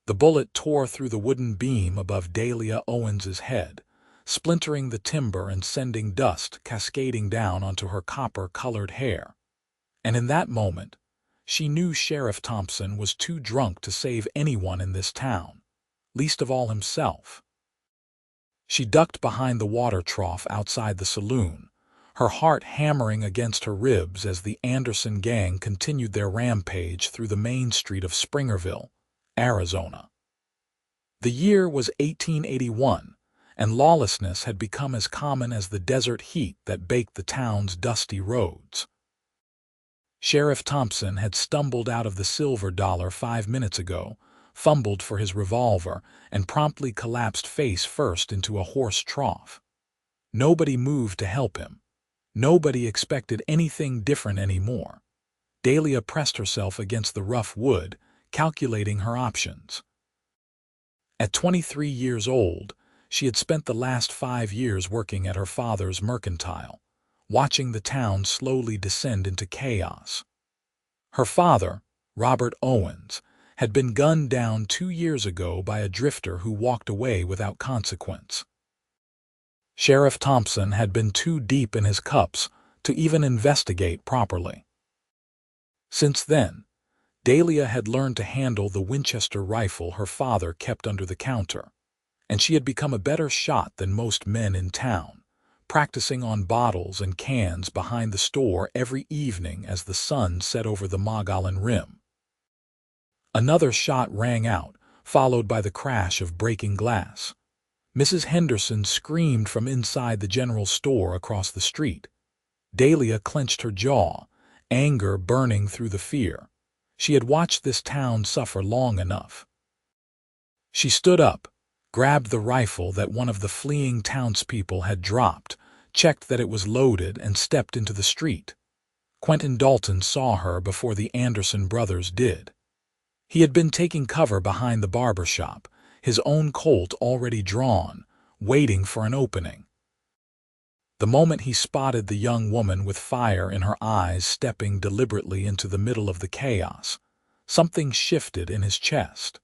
The bullet tore through the wooden beam above Dahlia Owens's head, splintering the timber and sending dust cascading down onto her copper-colored hair. And in that moment, she knew Sheriff Thompson was too drunk to save anyone in this town, least of all himself. She ducked behind the water trough outside the saloon, her heart hammering against her ribs as the Anderson gang continued their rampage through the main street of Springerville, Arizona. The year was 1881, and lawlessness had become as common as the desert heat that baked the town's dusty roads. Sheriff Thompson had stumbled out of the Silver Dollar 5 minutes ago, fumbled for his revolver, and promptly collapsed face first into a horse trough. Nobody moved to help him. Nobody expected anything different anymore. Dahlia pressed herself against the rough wood, calculating her options. At 23 years old, she had spent the last 5 years working at her father's mercantile, watching the town slowly descend into chaos. Her father, Robert Owens, had been gunned down 2 years ago by a drifter who walked away without consequence. Sheriff Thompson had been too deep in his cups to even investigate properly. Since then, Dahlia had learned to handle the Winchester rifle her father kept under the counter, and she had become a better shot than most men in town, practicing on bottles and cans behind the store every evening as the sun set over the Mogollon Rim. Another shot rang out, followed by the crash of breaking glass. Mrs. Henderson screamed from inside the general store across the street. Dahlia clenched her jaw, anger burning through the fear. She had watched this town suffer long enough. She stood up, grabbed the rifle that one of the fleeing townspeople had dropped, checked that it was loaded, and stepped into the street. Quentin Dalton saw her before the Anderson brothers did. He had been taking cover behind the barber shop, his own Colt already drawn, waiting for an opening. The moment he spotted the young woman with fire in her eyes stepping deliberately into the middle of the chaos, something shifted in his chest.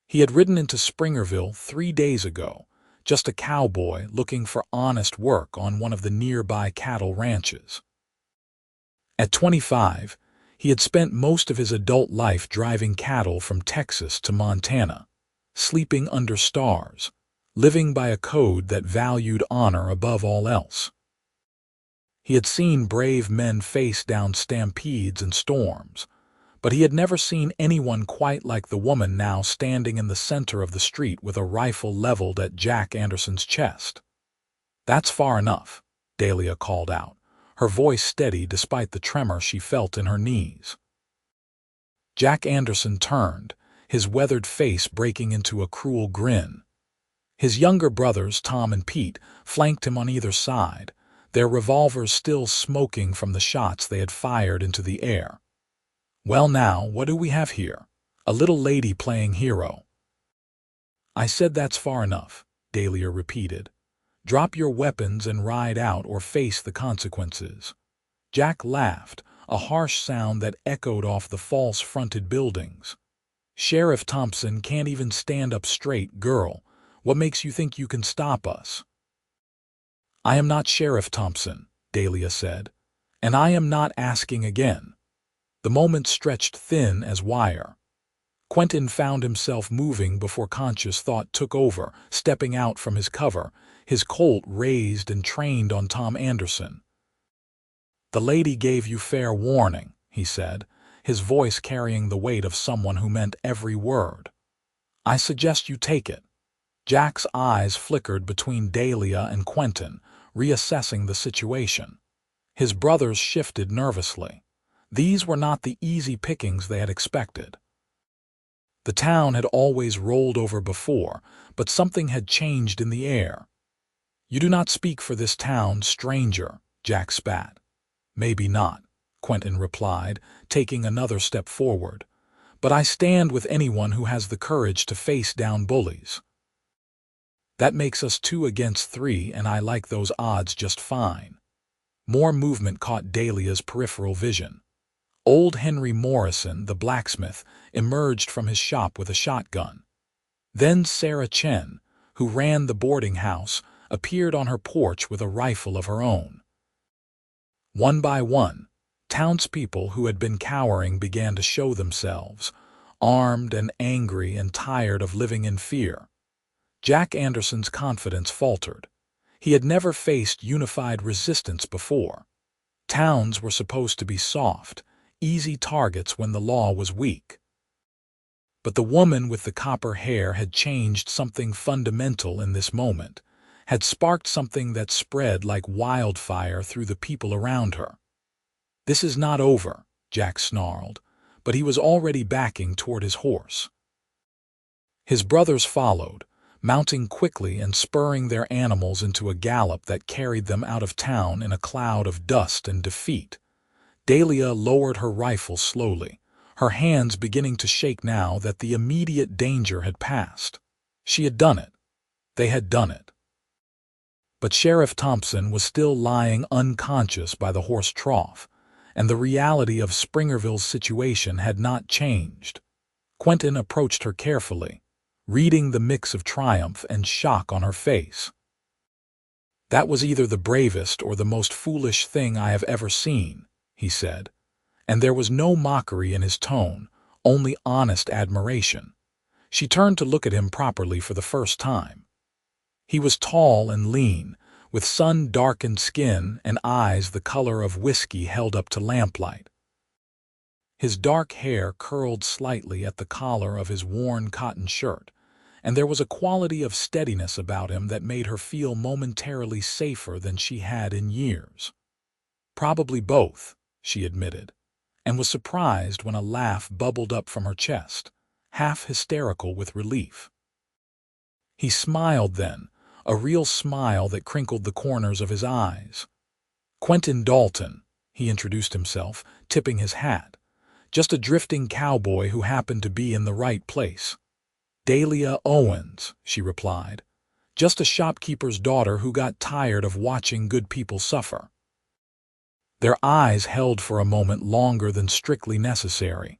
He had ridden into Springerville 3 days ago, just a cowboy looking for honest work on one of the nearby cattle ranches. At 25, he had spent most of his adult life driving cattle from Texas to Montana, sleeping under stars, living by a code that valued honor above all else. He had seen brave men face down stampedes and storms, but he had never seen anyone quite like the woman now standing in the center of the street with a rifle leveled at Jack Anderson's chest. "That's far enough," Dahlia called out, her voice steady despite the tremor she felt in her knees. Jack Anderson turned, his weathered face breaking into a cruel grin. His younger brothers, Tom and Pete, flanked him on either side, their revolvers still smoking from the shots they had fired into the air. "Well now, what do we have here? A little lady playing hero." "I said that's far enough," Dahlia repeated. "Drop your weapons and ride out or face the consequences." Jack laughed, a harsh sound that echoed off the false-fronted buildings. "Sheriff Thompson can't even stand up straight, girl. What makes you think you can stop us?" "I am not Sheriff Thompson," Dahlia said, "and I am not asking again." The moment stretched thin as wire. Quentin found himself moving before conscious thought took over, stepping out from his cover, his Colt raised and trained on Tom Anderson. "The lady gave you fair warning," he said, his voice carrying the weight of someone who meant every word. "I suggest you take it." Jack's eyes flickered between Dahlia and Quentin, reassessing the situation. His brothers shifted nervously. These were not the easy pickings they had expected. The town had always rolled over before, but something had changed in the air. "You do not speak for this town, stranger," Jack spat. "Maybe not," Quentin replied, taking another step forward. "But I stand with anyone who has the courage to face down bullies. That makes us 2 against 3, and I like those odds just fine." More movement caught Dahlia's peripheral vision. Old Henry Morrison, the blacksmith, emerged from his shop with a shotgun, Then Sarah Chen, who ran the boarding house, appeared on her porch with a rifle of her own. One by one, townspeople who had been cowering began to show themselves, armed and angry and tired of living in fear. Jack Anderson's confidence faltered. He had never faced unified resistance before. Towns were supposed to be soft, easy targets when the law was weak. But the woman with the copper hair had changed something fundamental in this moment, had sparked something that spread like wildfire through the people around her. "This is not over," Jack snarled, but he was already backing toward his horse. His brothers followed, mounting quickly and spurring their animals into a gallop that carried them out of town in a cloud of dust and defeat. Dahlia lowered her rifle slowly, her hands beginning to shake now that the immediate danger had passed. She had done it. They had done it. But Sheriff Thompson was still lying unconscious by the horse trough, and the reality of Springerville's situation had not changed. Quentin approached her carefully, reading the mix of triumph and shock on her face. "That was either the bravest or the most foolish thing I have ever seen," he said, and there was no mockery in his tone, only honest admiration. She turned to look at him properly for the first time. He was tall and lean, with sun-darkened skin and eyes the color of whiskey held up to lamplight. His dark hair curled slightly at the collar of his worn cotton shirt, and there was a quality of steadiness about him that made her feel momentarily safer than she had in years. "Probably both," she admitted, and was surprised when a laugh bubbled up from her chest, half hysterical with relief. He smiled then, a real smile that crinkled the corners of his eyes. "Quentin Dalton," he introduced himself, tipping his hat. "Just a drifting cowboy who happened to be in the right place." "Dahlia Owens," she replied. "Just a shopkeeper's daughter who got tired of watching good people suffer." Their eyes held for a moment longer than strictly necessary,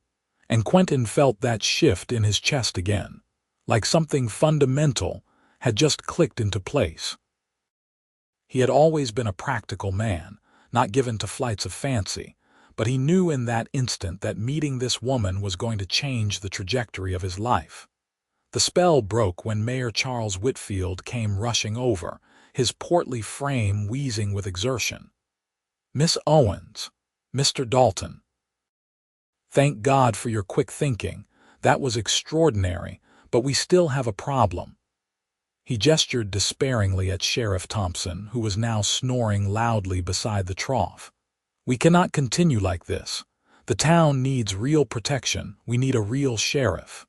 and Quentin felt that shift in his chest again, like something fundamental had just clicked into place. He had always been a practical man, not given to flights of fancy, but he knew in that instant that meeting this woman was going to change the trajectory of his life. The spell broke when Mayor Charles Whitfield came rushing over, his portly frame wheezing with exertion. "Miss Owens, Mr. Dalton." "Thank God for your quick thinking. That was extraordinary, but we still have a problem." He gestured despairingly at Sheriff Thompson, who was now snoring loudly beside the trough. "We cannot continue like this. The town needs real protection. We need a real sheriff."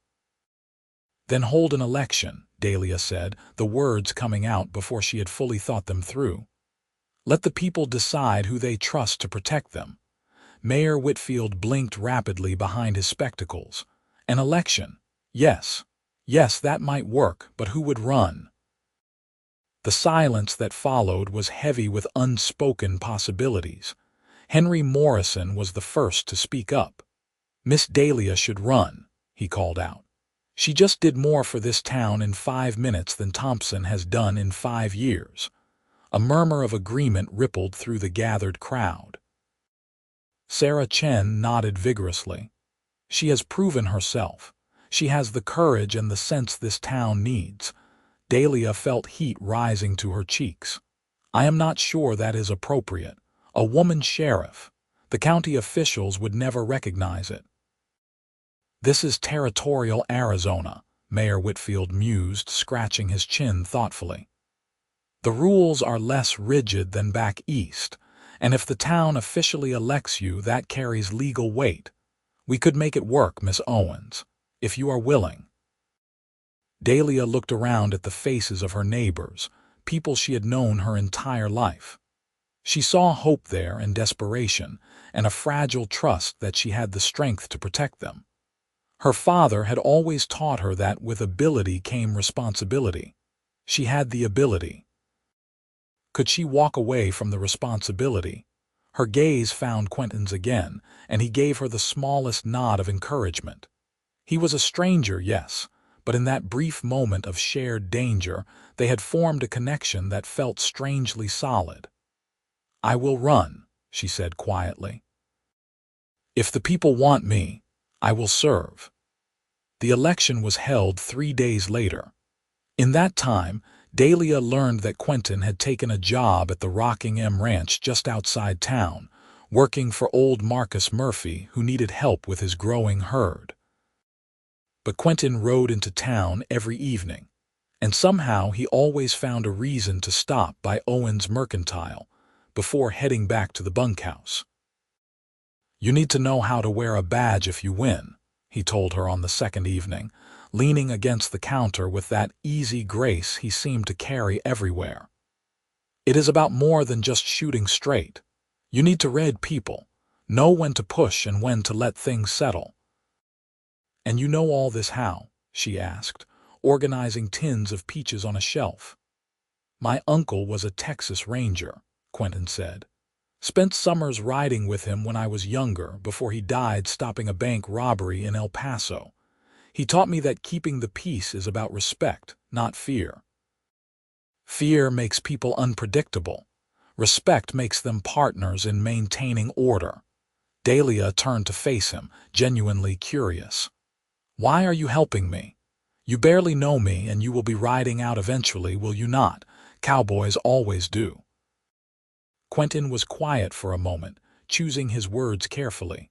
"Then hold an election," Dahlia said, the words coming out before she had fully thought them through. "Let the people decide who they trust to protect them." Mayor Whitfield blinked rapidly behind his spectacles. "An election? Yes. Yes, that might work, but who would run?" The silence that followed was heavy with unspoken possibilities. Henry Morrison was the first to speak up. "Miss Dahlia should run," he called out. "She just did more for this town in 5 minutes than Thompson has done in 5 years. A murmur of agreement rippled through the gathered crowd. Sarah Chen nodded vigorously. "She has proven herself. She has the courage and the sense this town needs." Dahlia felt heat rising to her cheeks. "I am not sure that is appropriate. A woman sheriff. The county officials would never recognize it." "This is territorial Arizona," Mayor Whitfield mused, scratching his chin thoughtfully. "The rules are less rigid than back east, and if the town officially elects you, that carries legal weight. We could make it work, Miss Owens, if you are willing." Dahlia looked around at the faces of her neighbors, people she had known her entire life. She saw hope there and desperation, and a fragile trust that she had the strength to protect them. Her father had always taught her that with ability came responsibility. She had the ability. Could she walk away from the responsibility? Her gaze found Quentin's again, and he gave her the smallest nod of encouragement. He was a stranger, yes, but in that brief moment of shared danger, they had formed a connection that felt strangely solid. "I will run," she said quietly. "If the people want me, I will serve." The election was held 3 days later. In that time, Dahlia learned that Quentin had taken a job at the Rockingham Ranch just outside town, working for old Marcus Murphy, who needed help with his growing herd. But Quentin rode into town every evening, and somehow he always found a reason to stop by Owens Mercantile before heading back to the bunkhouse. "You need to know how to wear a badge if you win," he told her on the second evening, leaning against the counter with that easy grace he seemed to carry everywhere. "It is about more than just shooting straight. You need to read people, know when to push and when to let things settle." "And you know all this how?" she asked, organizing tins of peaches on a shelf. "My uncle was a Texas Ranger," Quentin said. "Spent summers riding with him when I was younger before he died stopping a bank robbery in El Paso. He taught me that keeping the peace is about respect, not fear. Fear makes people unpredictable. Respect makes them partners in maintaining order." Dahlia turned to face him, genuinely curious. "Why are you helping me? You barely know me, and you will be riding out eventually, will you not? Cowboys always do." Quentin was quiet for a moment, choosing his words carefully.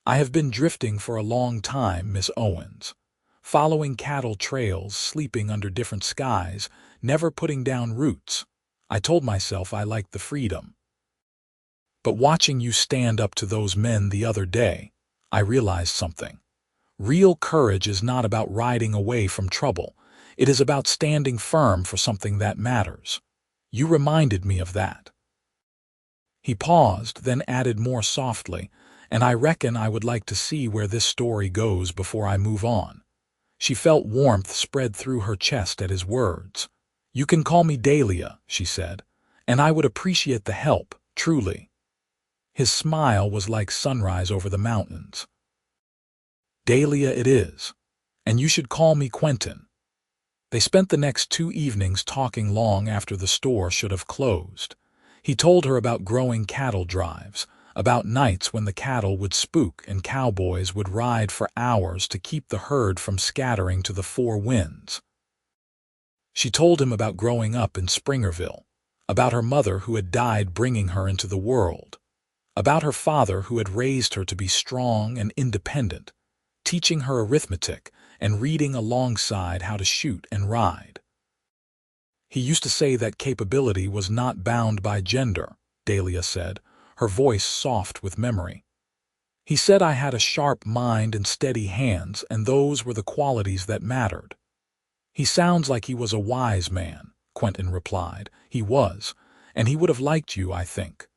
"I have been drifting for a long time, Miss Owens. Following cattle trails, sleeping under different skies, never putting down roots. I told myself I liked the freedom. But watching you stand up to those men the other day, I realized something. Real courage is not about riding away from trouble. It is about standing firm for something that matters. You reminded me of that." He paused, then added more softly, "And I reckon I would like to see where this story goes before I move on." She felt warmth spread through her chest at his words. "You can call me Dahlia," she said, "and I would appreciate the help, truly." His smile was like sunrise over the mountains. "Dahlia it is, and you should call me Quentin." They spent the next 2 evenings talking long after the store should have closed. He told her about growing cattle drives, about nights when the cattle would spook and cowboys would ride for hours to keep the herd from scattering to the 4 winds. She told him about growing up in Springerville, about her mother who had died bringing her into the world, about her father who had raised her to be strong and independent, teaching her arithmetic and reading alongside how to shoot and ride. "He used to say that capability was not bound by gender," Dahlia said, her voice soft with memory. "He said I had a sharp mind and steady hands, and those were the qualities that mattered." "He sounds like he was a wise man," Quentin replied. "He was, and he would have liked you, I think."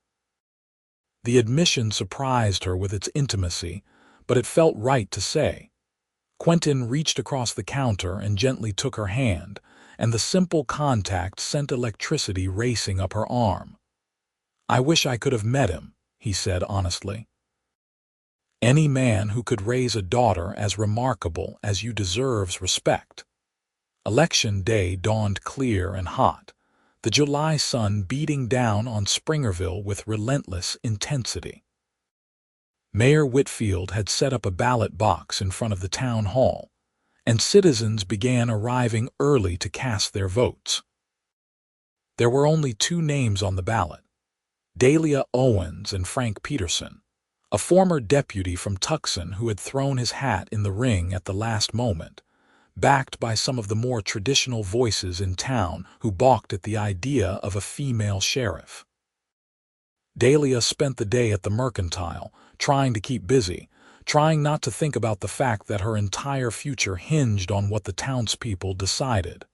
The admission surprised her with its intimacy, but it felt right to say. Quentin reached across the counter and gently took her hand, and the simple contact sent electricity racing up her arm. "I wish I could have met him," he said honestly. "Any man who could raise a daughter as remarkable as you deserves respect." Election day dawned clear and hot, the July sun beating down on Springerville with relentless intensity. Mayor Whitfield had set up a ballot box in front of the town hall, and citizens began arriving early to cast their votes. There were only 2 names on the ballot: Dahlia Owens and Frank Peterson, a former deputy from Tucson who had thrown his hat in the ring at the last moment, backed by some of the more traditional voices in town who balked at the idea of a female sheriff. Dahlia spent the day at the Mercantile, trying to keep busy, trying not to think about the fact that her entire future hinged on what the townspeople decided.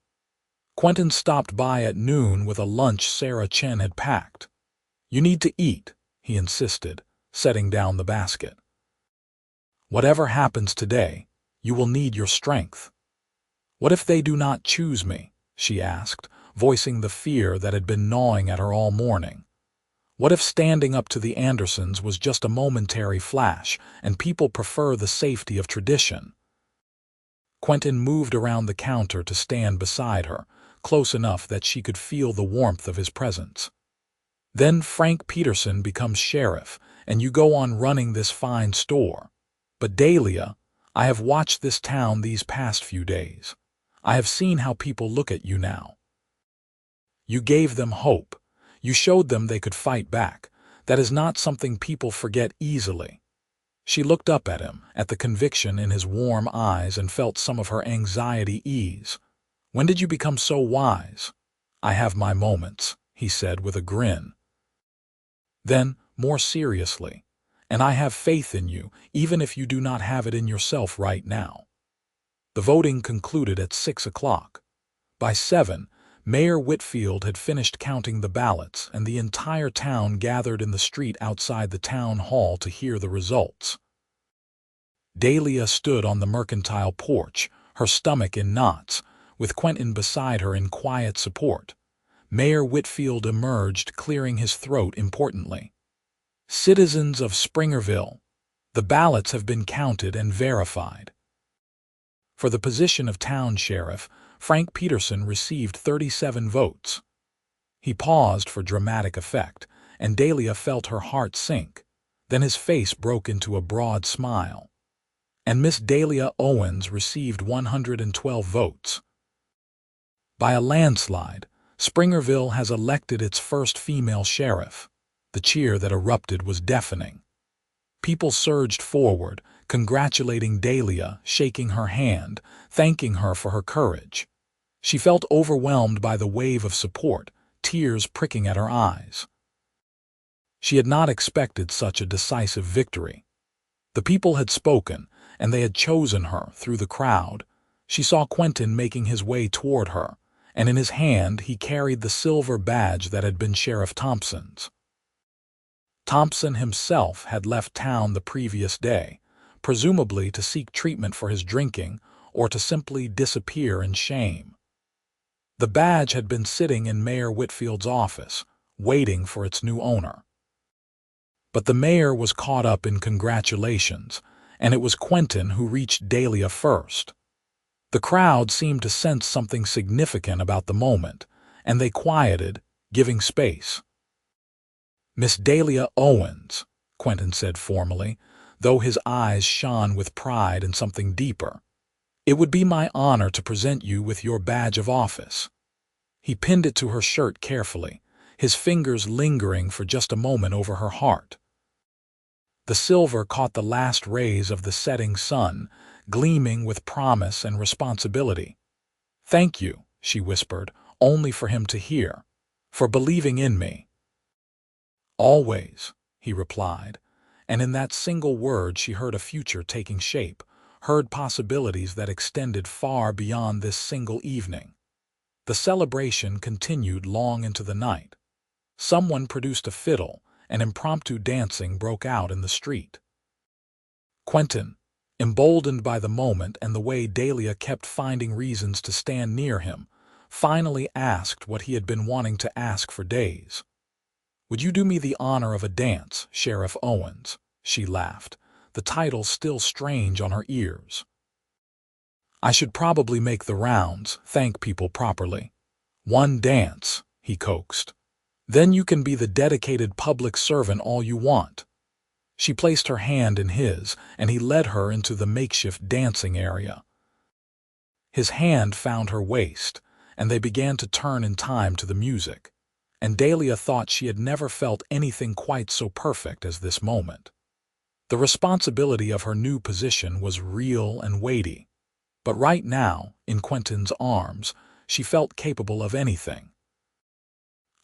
Quentin stopped by at noon with a lunch Sarah Chen had packed. "You need to eat," he insisted, setting down the basket. "Whatever happens today, you will need your strength." "What if they do not choose me?" she asked, voicing the fear that had been gnawing at her all morning. "What if standing up to the Andersons was just a momentary flash, and people prefer the safety of tradition?" Quentin moved around the counter to stand beside her, close enough that she could feel the warmth of his presence. Then Frank Peterson becomes sheriff, and you go on running this fine store. But Dahlia, I have watched this town these past few days. I have seen how people look at you now. You gave them hope. You showed them they could fight back. That is not something people forget easily. She looked up at him, at the conviction in his warm eyes, and felt some of her anxiety ease. When did you become so wise? I have my moments, he said with a grin. Then, more seriously, and I have faith in you, even if you do not have it in yourself right now. The voting concluded at 6 o'clock. By 7, Mayor Whitfield had finished counting the ballots, and the entire town gathered in the street outside the town hall to hear the results. Dahlia stood on the mercantile porch, her stomach in knots, with Quentin beside her in quiet support. Mayor Whitfield emerged, clearing his throat importantly. Citizens of Springerville, the ballots have been counted and verified. For the position of town sheriff, Frank Peterson received 37 votes. He paused for dramatic effect, and Dahlia felt her heart sink. Then his face broke into a broad smile. And Miss Dahlia Owens received 112 votes. By a landslide, Springerville has elected its first female sheriff. The cheer that erupted was deafening. People surged forward, congratulating Dahlia, shaking her hand, thanking her for her courage. She felt overwhelmed by the wave of support, tears pricking at her eyes. She had not expected such a decisive victory. The people had spoken, and they had chosen her through the crowd. She saw Quentin making his way toward her, and in his hand he carried the silver badge that had been Sheriff Thompson's. Thompson himself had left town the previous day, presumably to seek treatment for his drinking or to simply disappear in shame. The badge had been sitting in Mayor Whitfield's office, waiting for its new owner. But the mayor was caught up in congratulations, and it was Quentin who reached Dahlia first. The crowd seemed to sense something significant about the moment, and they quieted, giving space. Miss Dahlia Owens, Quentin said formally, though his eyes shone with pride and something deeper. It would be my honor to present you with your badge of office. He pinned it to her shirt carefully, his fingers lingering for just a moment over her heart. The silver caught the last rays of the setting sun, gleaming with promise and responsibility. Thank you, she whispered, only for him to hear, for believing in me. Always, he replied, and in that single word she heard a future taking shape, heard possibilities that extended far beyond this single evening. The celebration continued long into the night. Someone produced a fiddle, and impromptu dancing broke out in the street. Quentin, emboldened by the moment and the way Dahlia kept finding reasons to stand near him, finally asked what he had been wanting to ask for days. "Would you do me the honor of a dance, Sheriff Owens?" she laughed, the title still strange on her ears. "I should probably make the rounds, thank people properly. One dance," he coaxed. "Then you can be the dedicated public servant all you want." She placed her hand in his, and he led her into the makeshift dancing area. His hand found her waist, and they began to turn in time to the music, and Dahlia thought she had never felt anything quite so perfect as this moment. The responsibility of her new position was real and weighty, but right now, in Quentin's arms, she felt capable of anything.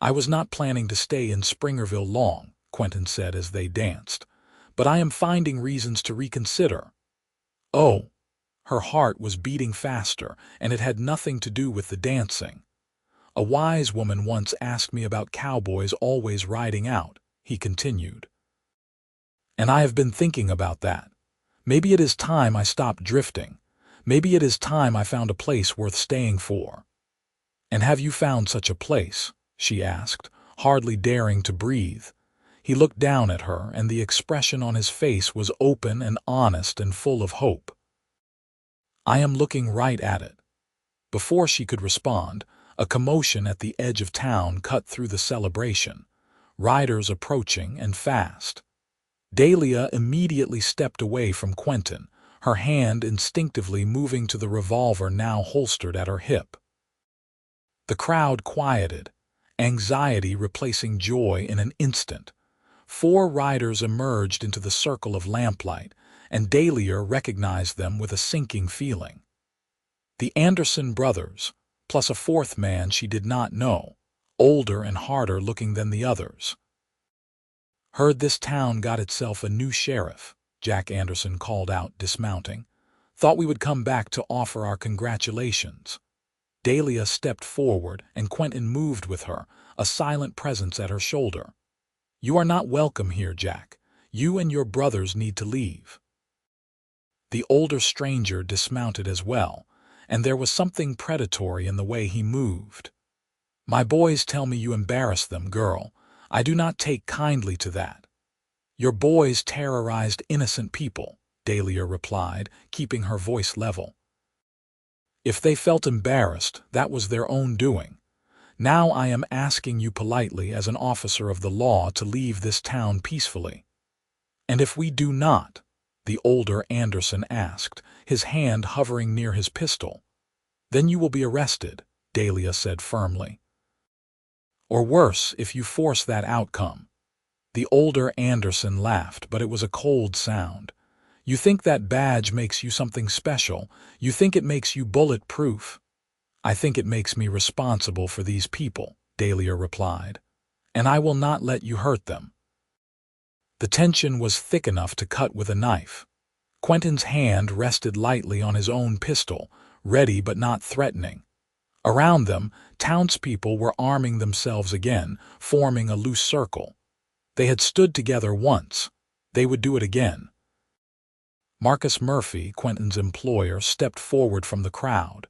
"I was not planning to stay in Springerville long," Quentin said as they danced, "but I am finding reasons to reconsider." Oh, her heart was beating faster, and it had nothing to do with the dancing. "A wise woman once asked me about cowboys always riding out," he continued. "And I have been thinking about that. Maybe it is time I stopped drifting. Maybe it is time I found a place worth staying for." "And have you found such a place?" she asked, hardly daring to breathe. He looked down at her, and the expression on his face was open and honest and full of hope. I am looking right at it." Before she could respond, a commotion at the edge of town cut through the celebration, riders approaching and fast. Dahlia immediately stepped away from Quentin, her hand instinctively moving to the revolver now holstered at her hip. The crowd quieted, anxiety replacing joy in an instant. 4 riders emerged into the circle of lamplight, and Dahlia recognized them with a sinking feeling. The Anderson brothers, plus a 4th man she did not know, older and harder looking than the others. "Heard this town got itself a new sheriff," Jack Anderson called out, dismounting. "Thought we would come back to offer our congratulations." Dahlia stepped forward, and Quentin moved with her, a silent presence at her shoulder. "You are not welcome here, Jack. You and your brothers need to leave." The older stranger dismounted as well, and there was something predatory in the way he moved. "My boys tell me you embarrass them, girl. I do not take kindly to that." "Your boys terrorized innocent people," Dahlia replied, keeping her voice level. "If they felt embarrassed, that was their own doing. Now I am asking you politely as an officer of the law to leave this town peacefully." "And if we do not?" the older Anderson asked, his hand hovering near his pistol. "Then you will be arrested," Dahlia said firmly. "Or worse if you force that outcome." The older Anderson laughed, but it was a cold sound. "You think that badge makes you something special? You think it makes you bulletproof?" "I think it makes me responsible for these people," Dahlia replied. "And I will not let you hurt them." The tension was thick enough to cut with a knife. Quentin's hand rested lightly on his own pistol, ready but not threatening. Around them, townspeople were arming themselves again, forming a loose circle. They had stood together once. They would do it again. Marcus Murphy, Quentin's employer, stepped forward from the crowd.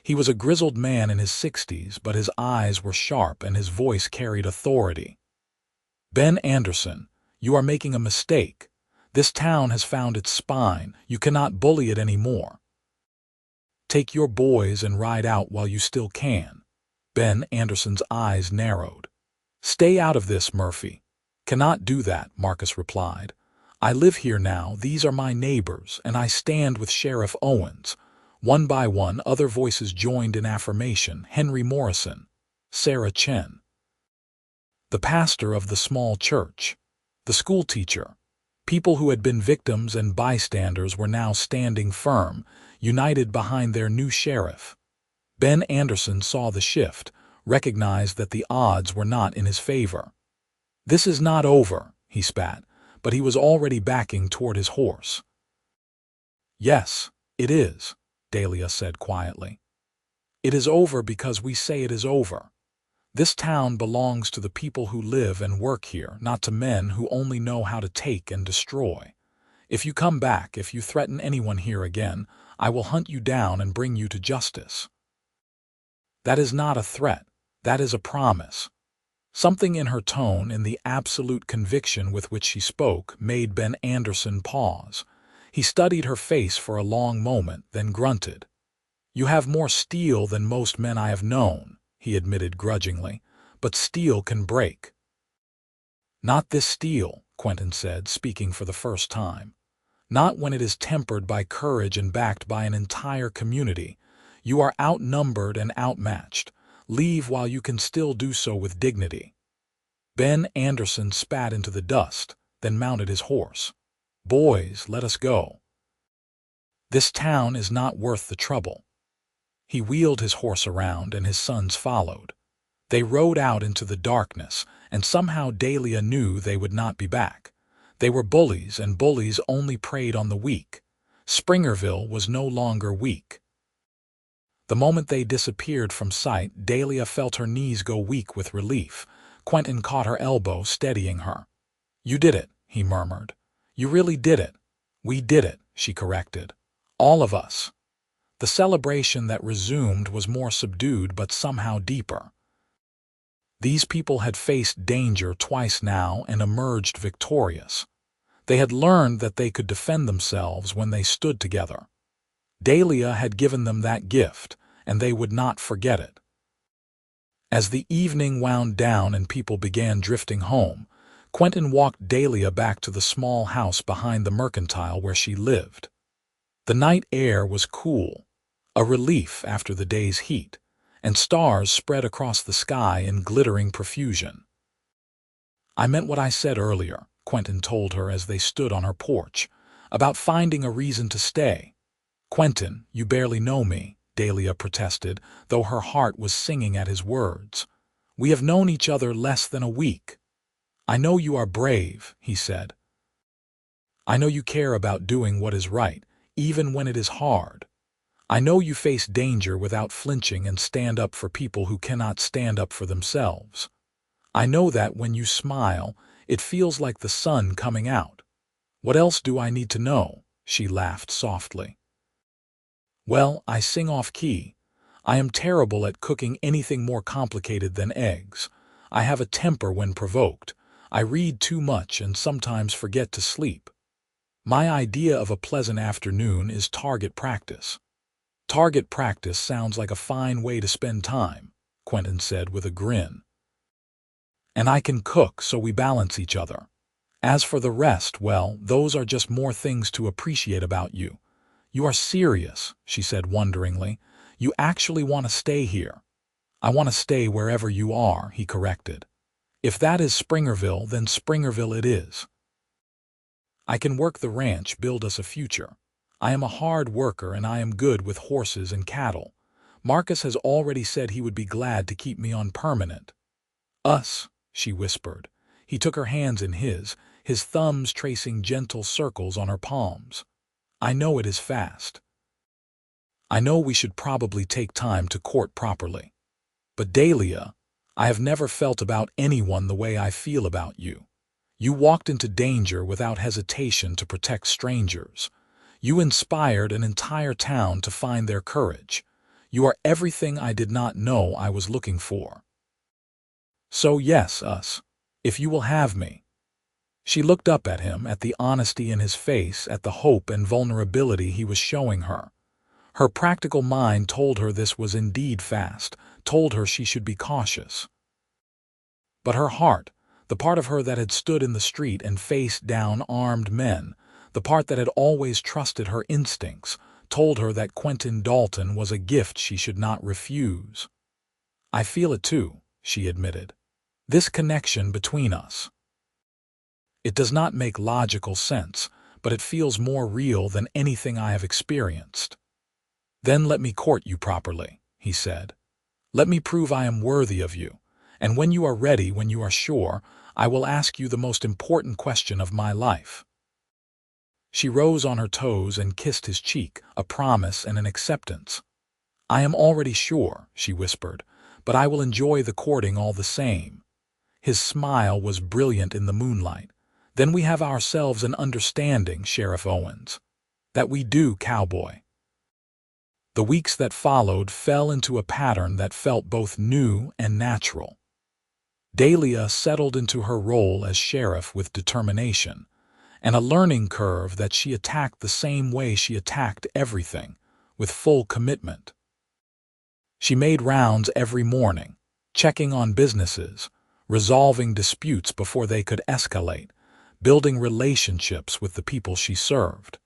He was a grizzled man in his 60s, but his eyes were sharp and his voice carried authority. "Ben Anderson, you are making a mistake. This town has found its spine. You cannot bully it anymore. Take your boys and ride out while you still can." Ben Anderson's eyes narrowed. "Stay out of this, Murphy." "Cannot do that," Marcus replied. "I live here now, these are my neighbors, and I stand with Sheriff Owens." One by one, other voices joined in affirmation: Henry Morrison, Sarah Chen, the pastor of the small church, the school teacher. People who had been victims and bystanders were now standing firm, united behind their new sheriff. Ben Anderson saw the shift, recognized that the odds were not in his favor. "This is not over," he spat, but he was already backing toward his horse. "Yes, it is," Dahlia said quietly. "It is over because we say it is over. This town belongs to the people who live and work here, not to men who only know how to take and destroy. If you come back, if you threaten anyone here again, I will hunt you down and bring you to justice." "That is not a threat. That is a promise." Something in her tone, in the absolute conviction with which she spoke, made Ben Anderson pause. He studied her face for a long moment, then grunted. "You have more steel than most men I have known," he admitted grudgingly, "but steel can break." "Not this steel," Quentin said, speaking for the first time. "Not when it is tempered by courage and backed by an entire community. You are outnumbered and outmatched. Leave while you can still do so with dignity." Ben Anderson spat into the dust, then mounted his horse. "Boys, let us go. This town is not worth the trouble." He wheeled his horse around, and his sons followed. They rode out into the darkness, and somehow Dahlia knew they would not be back. They were bullies, and bullies only preyed on the weak. Springerville was no longer weak. The moment they disappeared from sight, Dahlia felt her knees go weak with relief. Quentin caught her elbow, steadying her. "You did it," he murmured. "You really did it." "We did it," she corrected. "All of us." The celebration that resumed was more subdued but somehow deeper. These people had faced danger twice now and emerged victorious. They had learned that they could defend themselves when they stood together. Dahlia had given them that gift, and they would not forget it. As the evening wound down and people began drifting home, Quentin walked Dahlia back to the small house behind the mercantile where she lived. The night air was cool, a relief after the day's heat, and stars spread across the sky in glittering profusion. "I meant what I said earlier," Quentin told her as they stood on her porch, "about finding a reason to stay." "Quentin, you barely know me," Dahlia protested, though her heart was singing at his words. "We have known each other less than a week." "I know you are brave," he said. "I know you care about doing what is right, even when it is hard. I know you face danger without flinching and stand up for people who cannot stand up for themselves. I know that when you smile, it feels like the sun coming out. What else do I need to know?" She laughed softly. "Well, I sing off-key. I am terrible at cooking anything more complicated than eggs. I have a temper when provoked. I read too much and sometimes forget to sleep. My idea of a pleasant afternoon is target practice." "Target practice sounds like a fine way to spend time," Quentin said with a grin. "And I can cook, so we balance each other. As for the rest, well, those are just more things to appreciate about you. You are serious," she said wonderingly. "You actually want to stay here." "I want to stay wherever you are," he corrected. "If that is Springerville, then Springerville it is. I can work the ranch, build us a future. I am a hard worker and I am good with horses and cattle. Marcus has already said he would be glad to keep me on permanent." "Us," she whispered. He took her hands in his thumbs tracing gentle circles on her palms. "I know it is fast. I know we should probably take time to court properly. But Dahlia, I have never felt about anyone the way I feel about you. You walked into danger without hesitation to protect strangers. You inspired an entire town to find their courage. You are everything I did not know I was looking for. So yes, us, if you will have me." She looked up at him, at the honesty in his face, at the hope and vulnerability he was showing her. Her practical mind told her this was indeed fast, told her she should be cautious. But her heart, the part of her that had stood in the street and faced down armed men, the part that had always trusted her instincts, told her that Quentin Dalton was a gift she should not refuse. "I feel it too," she admitted. "This connection between us. It does not make logical sense, but it feels more real than anything I have experienced." "Then let me court you properly," he said. "Let me prove I am worthy of you, and when you are ready, when you are sure, I will ask you the most important question of my life." She rose on her toes and kissed his cheek, a promise and an acceptance. "I am already sure," she whispered, "but I will enjoy the courting all the same." His smile was brilliant in the moonlight. "Then we have ourselves an understanding, Sheriff Owens." "That we do, Cowboy." The weeks that followed fell into a pattern that felt both new and natural. Dahlia settled into her role as sheriff with determination, and a learning curve that she attacked the same way she attacked everything, with full commitment. She made rounds every morning, checking on businesses, resolving disputes before they could escalate, building relationships with the people she served.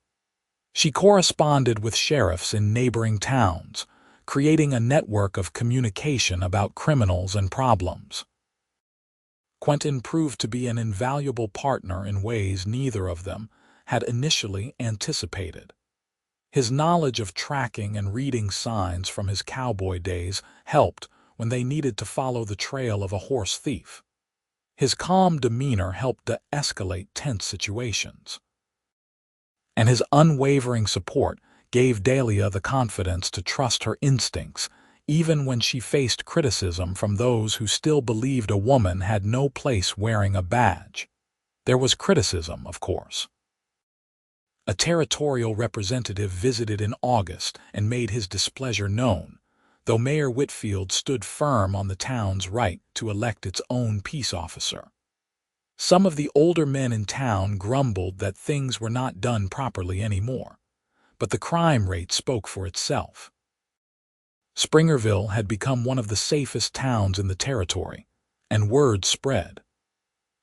She corresponded with sheriffs in neighboring towns, creating a network of communication about criminals and problems. Quentin proved to be an invaluable partner in ways neither of them had initially anticipated. His knowledge of tracking and reading signs from his cowboy days helped when they needed to follow the trail of a horse thief. His calm demeanor helped to escalate tense situations. And his unwavering support gave Dahlia the confidence to trust her instincts, even when she faced criticism from those who still believed a woman had no place wearing a badge. There was criticism, of course. A territorial representative visited in August and made his displeasure known, though Mayor Whitfield stood firm on the town's right to elect its own peace officer. Some of the older men in town grumbled that things were not done properly anymore, but the crime rate spoke for itself. Springerville had become one of the safest towns in the territory, and word spread.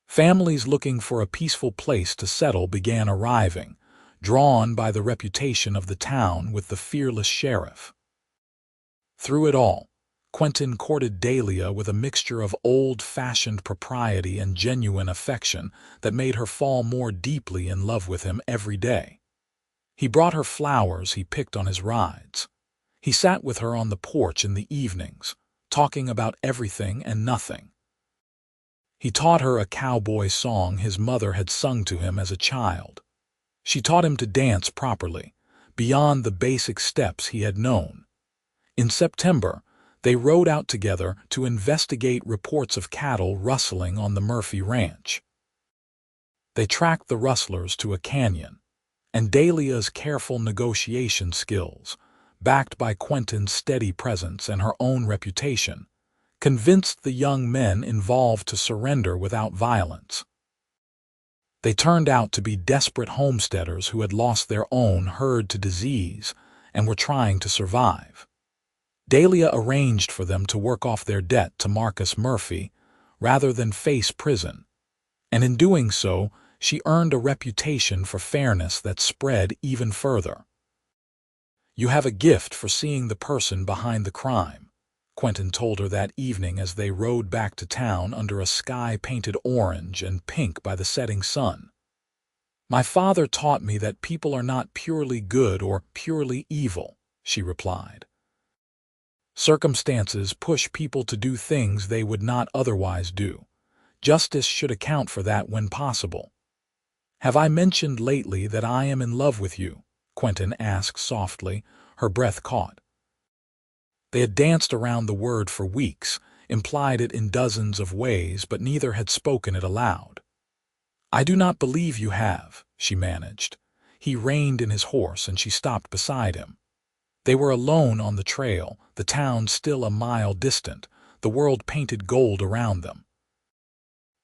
Families looking for a peaceful place to settle began arriving, drawn by the reputation of the town with the fearless sheriff. Through it all, Quentin courted Dahlia with a mixture of old-fashioned propriety and genuine affection that made her fall more deeply in love with him every day. He brought her flowers he picked on his rides. He sat with her on the porch in the evenings, talking about everything and nothing. He taught her a cowboy song his mother had sung to him as a child. She taught him to dance properly, beyond the basic steps he had known. In September, they rode out together to investigate reports of cattle rustling on the Murphy Ranch. They tracked the rustlers to a canyon, and Dahlia's careful negotiation skills, backed by Quentin's steady presence and her own reputation, convinced the young men involved to surrender without violence. They turned out to be desperate homesteaders who had lost their own herd to disease and were trying to survive. Dahlia arranged for them to work off their debt to Marcus Murphy rather than face prison, and in doing so, she earned a reputation for fairness that spread even further. "You have a gift for seeing the person behind the crime," Quentin told her that evening as they rode back to town under a sky painted orange and pink by the setting sun. "My father taught me that people are not purely good or purely evil," she replied. "Circumstances push people to do things they would not otherwise do. Justice should account for that when possible." "Have I mentioned lately that I am in love with you?" Quentin asked softly, her breath caught. They had danced around the word for weeks, implied it in dozens of ways, but neither had spoken it aloud. "I do not believe you have," she managed. He reined in his horse and she stopped beside him. They were alone on the trail, the town still a mile distant, the world painted gold around them.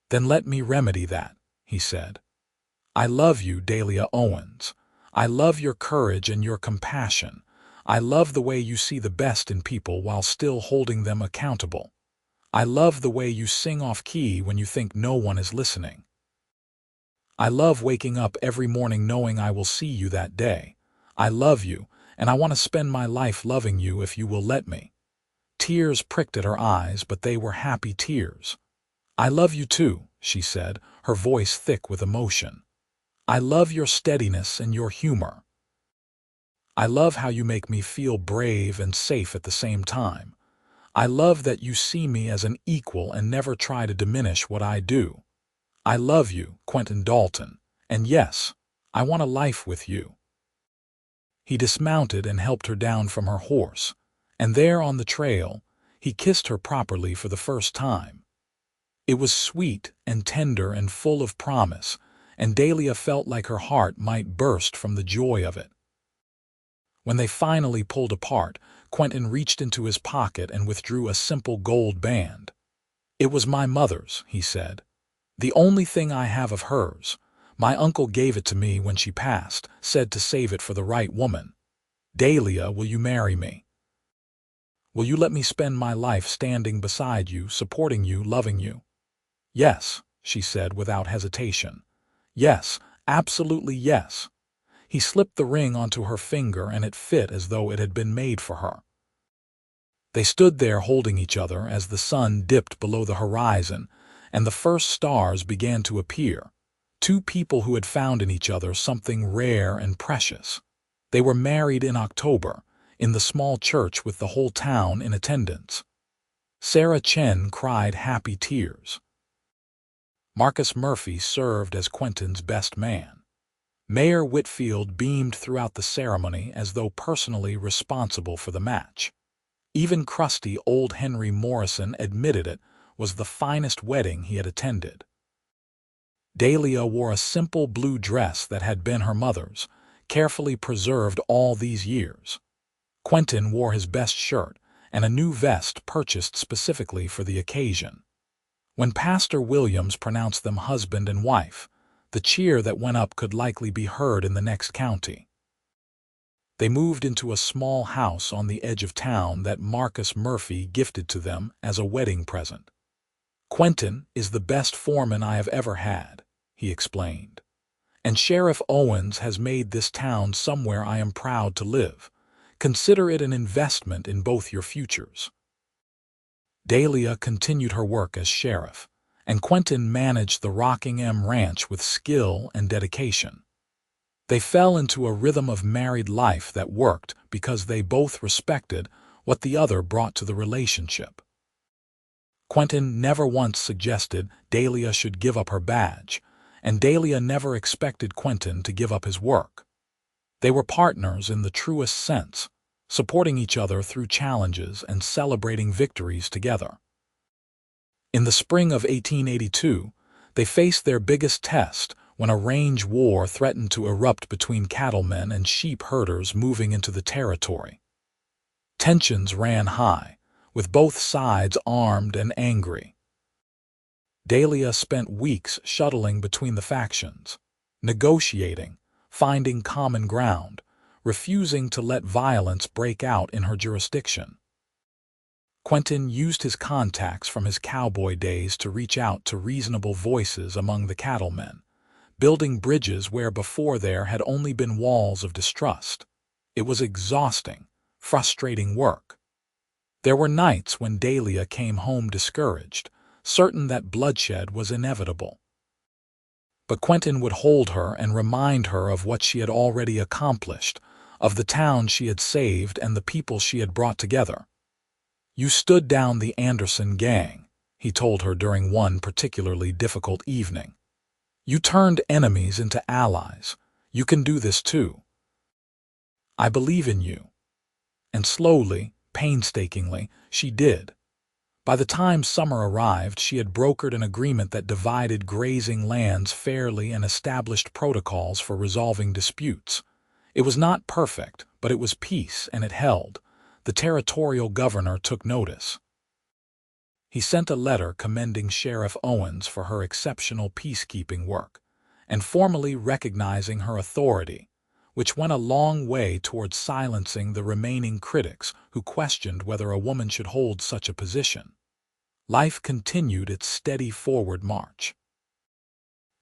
"Then let me remedy that," he said. "I love you, Dahlia Owens. I love your courage and your compassion. I love the way you see the best in people while still holding them accountable. I love the way you sing off-key when you think no one is listening. I love waking up every morning knowing I will see you that day. I love you, and I want to spend my life loving you if you will let me." Tears pricked at her eyes, but they were happy tears. "I love you too," she said, her voice thick with emotion. "I love your steadiness and your humor. I love how you make me feel brave and safe at the same time. I love that you see me as an equal and never try to diminish what I do. I love you, Quentin Dalton, and yes, I want a life with you." He dismounted and helped her down from her horse, and there on the trail, he kissed her properly for the first time. It was sweet and tender and full of promise, and Dahlia felt like her heart might burst from the joy of it. When they finally pulled apart, Quentin reached into his pocket and withdrew a simple gold band. "It was my mother's," he said. "The only thing I have of hers. My uncle gave it to me when she passed, said to save it for the right woman. Dahlia, will you marry me? Will you let me spend my life standing beside you, supporting you, loving you?" "Yes," she said without hesitation. "Yes, absolutely yes." He slipped the ring onto her finger and it fit as though it had been made for her. They stood there holding each other as the sun dipped below the horizon and the first stars began to appear, two people who had found in each other something rare and precious. They were married in October, in the small church with the whole town in attendance. Sarah Chen cried happy tears. Marcus Murphy served as Quentin's best man. Mayor Whitfield beamed throughout the ceremony as though personally responsible for the match. Even crusty old Henry Morrison admitted it was the finest wedding he had attended. Dahlia wore a simple blue dress that had been her mother's, carefully preserved all these years. Quentin wore his best shirt and a new vest purchased specifically for the occasion. When Pastor Williams pronounced them husband and wife, the cheer that went up could likely be heard in the next county. They moved into a small house on the edge of town that Marcus Murphy gifted to them as a wedding present. "Quentin is the best foreman I have ever had," he explained. "And Sheriff Owens has made this town somewhere I am proud to live. Consider it an investment in both your futures." Dahlia continued her work as sheriff, and Quentin managed the Rockingham Ranch with skill and dedication. They fell into a rhythm of married life that worked because they both respected what the other brought to the relationship. Quentin never once suggested Dahlia should give up her badge, and Dahlia never expected Quentin to give up his work. They were partners in the truest sense, supporting each other through challenges and celebrating victories together. In the spring of 1882, they faced their biggest test when a range war threatened to erupt between cattlemen and sheep herders moving into the territory. Tensions ran high, with both sides armed and angry. Dahlia spent weeks shuttling between the factions, negotiating, finding common ground, refusing to let violence break out in her jurisdiction. Quentin used his contacts from his cowboy days to reach out to reasonable voices among the cattlemen, building bridges where before there had only been walls of distrust. It was exhausting, frustrating work. There were nights when Dahlia came home discouraged, certain that bloodshed was inevitable. But Quentin would hold her and remind her of what she had already accomplished, of the town she had saved and the people she had brought together. "You stood down the Anderson gang," he told her during one particularly difficult evening. "You turned enemies into allies. You can do this too. I believe in you." And slowly, painstakingly, she did. By the time summer arrived, she had brokered an agreement that divided grazing lands fairly and established protocols for resolving disputes. It was not perfect, but it was peace, and it held. The territorial governor took notice. He sent a letter commending Sheriff Owens for her exceptional peacekeeping work, and formally recognizing her authority, which went a long way towards silencing the remaining critics who questioned whether a woman should hold such a position. Life continued its steady forward march.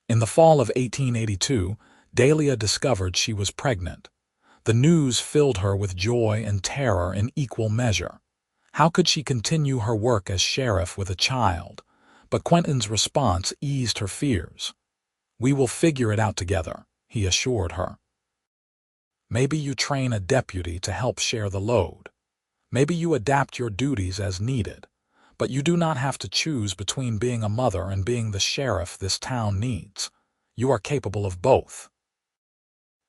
In the fall of 1882, Dahlia discovered she was pregnant. The news filled her with joy and terror in equal measure. How could she continue her work as sheriff with a child? But Quentin's response eased her fears. "We will figure it out together," he assured her. "Maybe you train a deputy to help share the load. Maybe you adapt your duties as needed. But you do not have to choose between being a mother and being the sheriff this town needs. You are capable of both."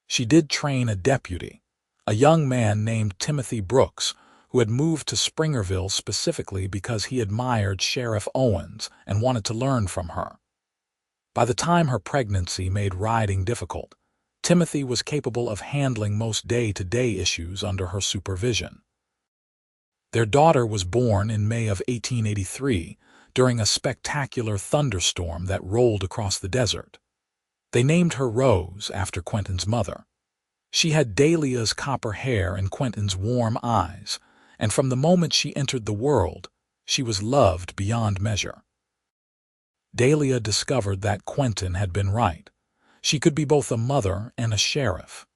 She did train a deputy, a young man named Timothy Brooks, who had moved to Springerville specifically because he admired Sheriff Owens and wanted to learn from her. By the time her pregnancy made riding difficult, Timothy was capable of handling most day-to-day issues under her supervision. Their daughter was born in May of 1883 during a spectacular thunderstorm that rolled across the desert. They named her Rose after Quentin's mother. She had Dahlia's copper hair and Quentin's warm eyes, and from the moment she entered the world, she was loved beyond measure. Dahlia discovered that Quentin had been right. She could be both a mother and a sheriff.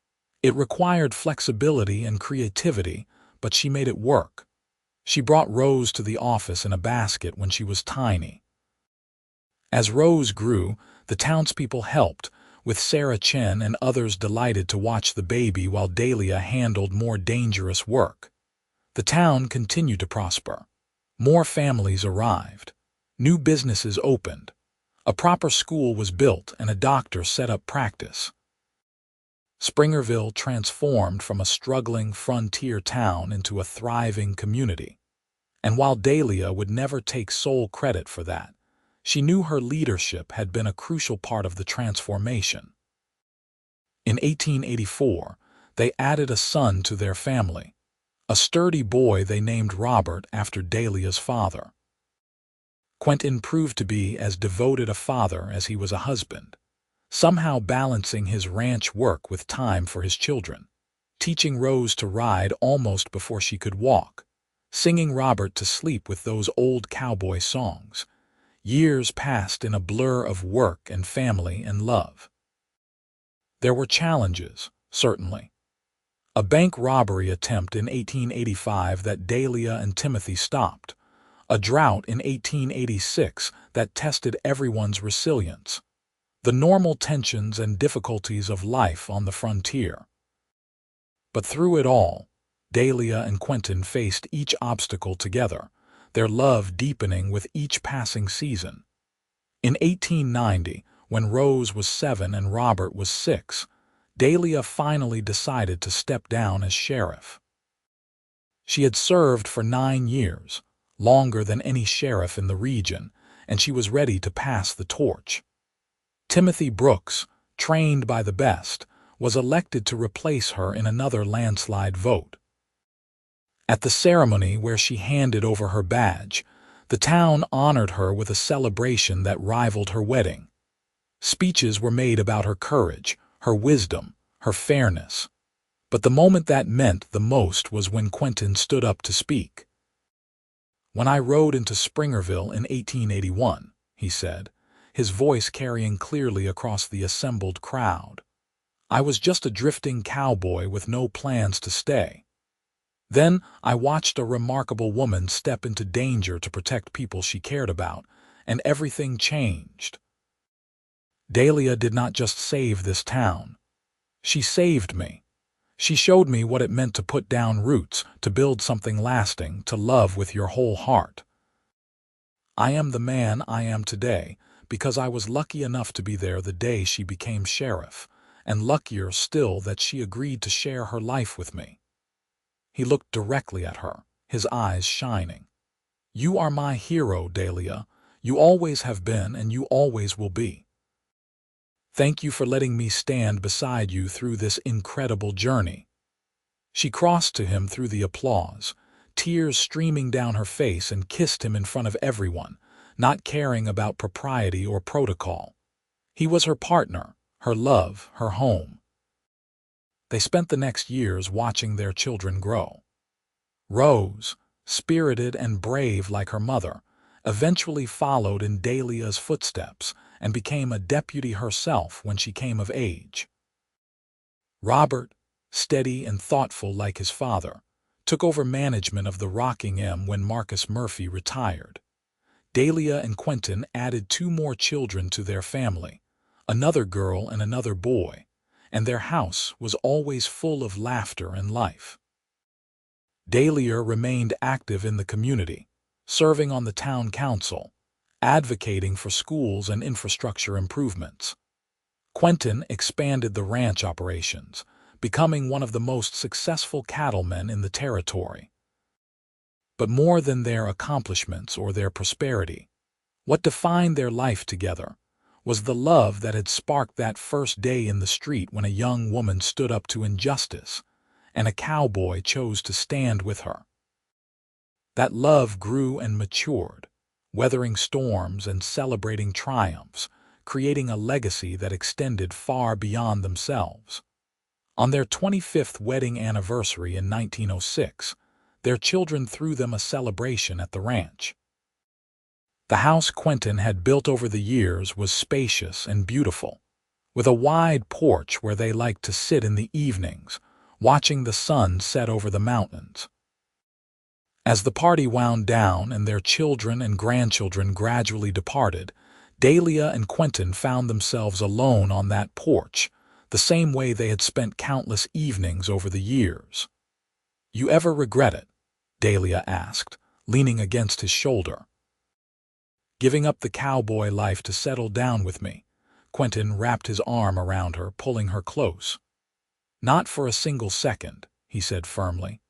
It required flexibility and creativity, but she made it work. She brought Rose to the office in a basket when she was tiny. As Rose grew, the townspeople helped, with Sarah Chen and others delighted to watch the baby while Dahlia handled more dangerous work. The town continued to prosper. More families arrived. New businesses opened. A proper school was built and a doctor set up practice. Springerville transformed from a struggling frontier town into a thriving community. And while Dahlia would never take sole credit for that, she knew her leadership had been a crucial part of the transformation. In 1884, they added a son to their family, a sturdy boy they named Robert after Dahlia's father. Quentin proved to be as devoted a father as he was a husband, somehow balancing his ranch work with time for his children. teaching Rose to ride almost before she could walk, singing Robert to sleep with those old cowboy songs. Years passed in a blur of work and family and love. There were challenges, certainly. A bank robbery attempt in 1885 that Dahlia and Timothy stopped. A drought in 1886 that tested everyone's resilience. The normal tensions and difficulties of life on the frontier. But through it all, Dahlia and Quentin faced each obstacle together, their love deepening with each passing season. In 1890, when Rose was 7 and Robert was 6, Dahlia finally decided to step down as sheriff. She had served for 9 years, longer than any sheriff in the region, and she was ready to pass the torch. Timothy Brooks, trained by the best, was elected to replace her in another landslide vote. At the ceremony where she handed over her badge, the town honored her with a celebration that rivaled her wedding. Speeches were made about her courage, her wisdom, her fairness. But the moment that meant the most was when Quentin stood up to speak. "When I rode into Springerville in 1881, he said, his voice carrying clearly across the assembled crowd, I was just a drifting cowboy with no plans to stay. Then I watched a remarkable woman step into danger to protect people she cared about, and everything changed. Dahlia did not just save this town. She saved me. She showed me what it meant to put down roots, to build something lasting, to love with your whole heart. I am the man I am today because I was lucky enough to be there the day she became sheriff, and luckier still that she agreed to share her life with me." He looked directly at her, his eyes shining. "You are my hero, Dahlia. You always have been and you always will be. Thank you for letting me stand beside you through this incredible journey." She crossed to him through the applause, tears streaming down her face, and kissed him in front of everyone, not caring about propriety or protocol. He was her partner, her love, her home. They spent the next years watching their children grow. Rose, spirited and brave like her mother, eventually followed in Dahlia's footsteps and became a deputy herself when she came of age. Robert, steady and thoughtful like his father, took over management of the Rockingham when Marcus Murphy retired. Dahlia and Quentin added 2 more children to their family, another girl and another boy, and their house was always full of laughter and life. Dahlia remained active in the community, serving on the town council, advocating for schools and infrastructure improvements. Quentin expanded the ranch operations, becoming one of the most successful cattlemen in the territory. But more than their accomplishments or their prosperity, what defined their life together was the love that had sparked that first day in the street when a young woman stood up to injustice, and a cowboy chose to stand with her. That love grew and matured, weathering storms and celebrating triumphs, creating a legacy that extended far beyond themselves. On their 25th wedding anniversary in 1906, their children threw them a celebration at the ranch. The house Quentin had built over the years was spacious and beautiful, with a wide porch where they liked to sit in the evenings, watching the sun set over the mountains. As the party wound down and their children and grandchildren gradually departed, Dahlia and Quentin found themselves alone on that porch, the same way they had spent countless evenings over the years. "You ever regret it?" Dahlia asked, leaning against his shoulder. "Giving up the cowboy life to settle down with me?" Quentin wrapped his arm around her, pulling her close. "Not for a single second," he said firmly.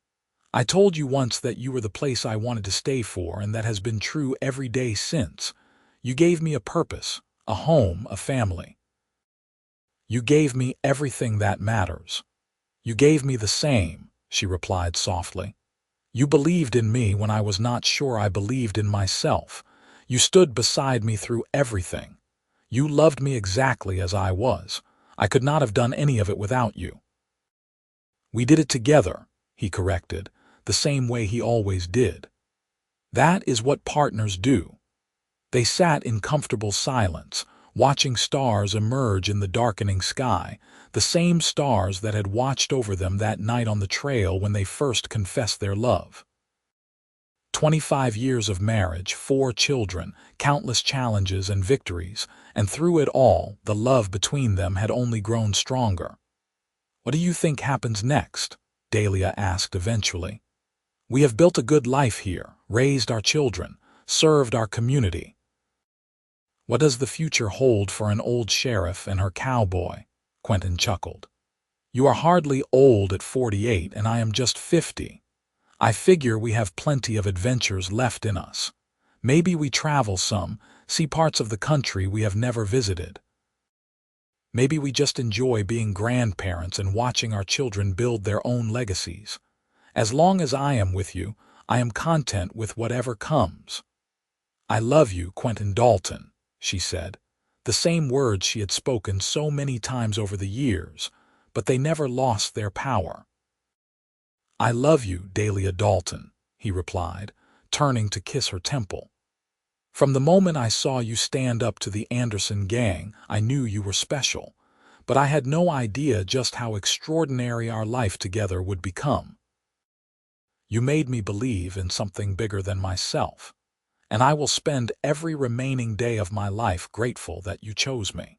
"I told you once that you were the place I wanted to stay for, and that has been true every day since. You gave me a purpose, a home, a family. You gave me everything that matters." "You gave me the same," she replied softly. "You believed in me when I was not sure I believed in myself. You stood beside me through everything. You loved me exactly as I was. I could not have done any of it without you." We did it together, he corrected, the same way he always did. That is what partners do. They sat in comfortable silence, watching stars emerge in the darkening sky, the same stars that had watched over them that night on the trail when they first confessed their love. 25 years of marriage, 4 children, countless challenges and victories, and through it all, the love between them had only grown stronger. "What do you think happens next?" Dahlia asked eventually. "We have built a good life here, raised our children, served our community. What does the future hold for an old sheriff and her cowboy?" Quentin chuckled. "You are hardly old at 48 and I am just 50. I figure we have plenty of adventures left in us. Maybe we travel some, see parts of the country we have never visited. Maybe we just enjoy being grandparents and watching our children build their own legacies. As long as I am with you, I am content with whatever comes." "I love you, Quentin Dalton," she said, the same words she had spoken so many times over the years, but they never lost their power. "I love you, Dahlia Dalton," he replied, turning to kiss her temple. "From the moment I saw you stand up to the Anderson gang, I knew you were special, but I had no idea just how extraordinary our life together would become. You made me believe in something bigger than myself, and I will spend every remaining day of my life grateful that you chose me."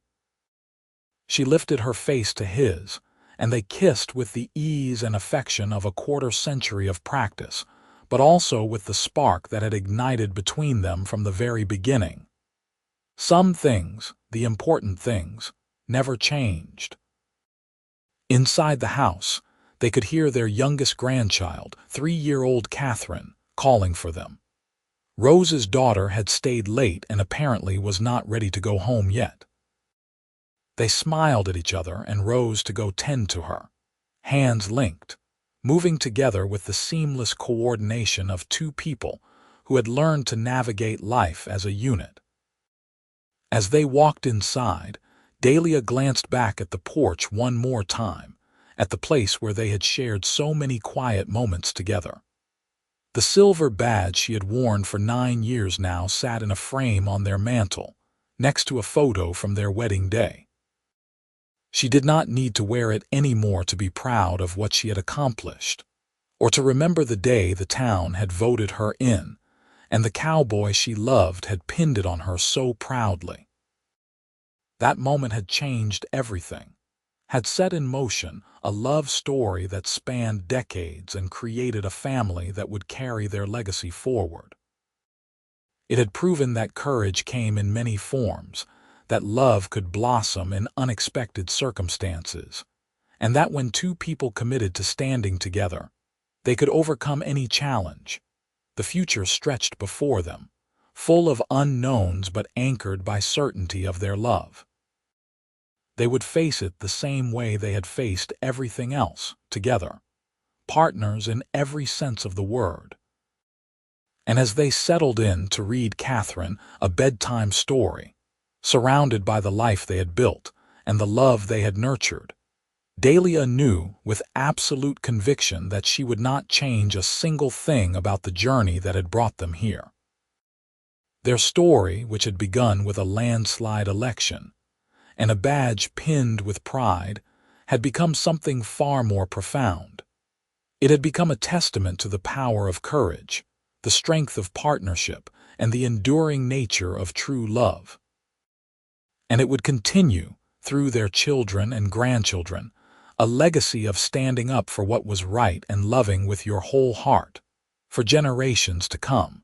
She lifted her face to his, and they kissed with the ease and affection of a quarter-century of practice, but also with the spark that had ignited between them from the very beginning. Some things, the important things, never changed. Inside the house, they could hear their youngest grandchild, 3-year-old Catherine, calling for them. Rose's daughter had stayed late and apparently was not ready to go home yet. They smiled at each other and rose to go tend to her, hands linked, moving together with the seamless coordination of 2 people who had learned to navigate life as a unit. As they walked inside, Dahlia glanced back at the porch one more time, at the place where they had shared so many quiet moments together. The silver badge she had worn for 9 years now sat in a frame on their mantel, next to a photo from their wedding day. She did not need to wear it anymore to be proud of what she had accomplished, or to remember the day the town had voted her in, and the cowboy she loved had pinned it on her so proudly. That moment had changed everything, had set in motion a love story that spanned decades and created a family that would carry their legacy forward. It had proven that courage came in many forms, that love could blossom in unexpected circumstances, and that when 2 people committed to standing together, they could overcome any challenge. The future stretched before them, full of unknowns but anchored by certainty of their love. They would face it the same way they had faced everything else, together, partners in every sense of the word. And as they settled in to read Catherine a bedtime story, surrounded by the life they had built and the love they had nurtured, Dahlia knew with absolute conviction that she would not change a single thing about the journey that had brought them here. Their story, which had begun with a landslide election and a badge pinned with pride, had become something far more profound. It had become a testament to the power of courage, the strength of partnership, and the enduring nature of true love. And it would continue, through their children and grandchildren, a legacy of standing up for what was right and loving with your whole heart, for generations to come.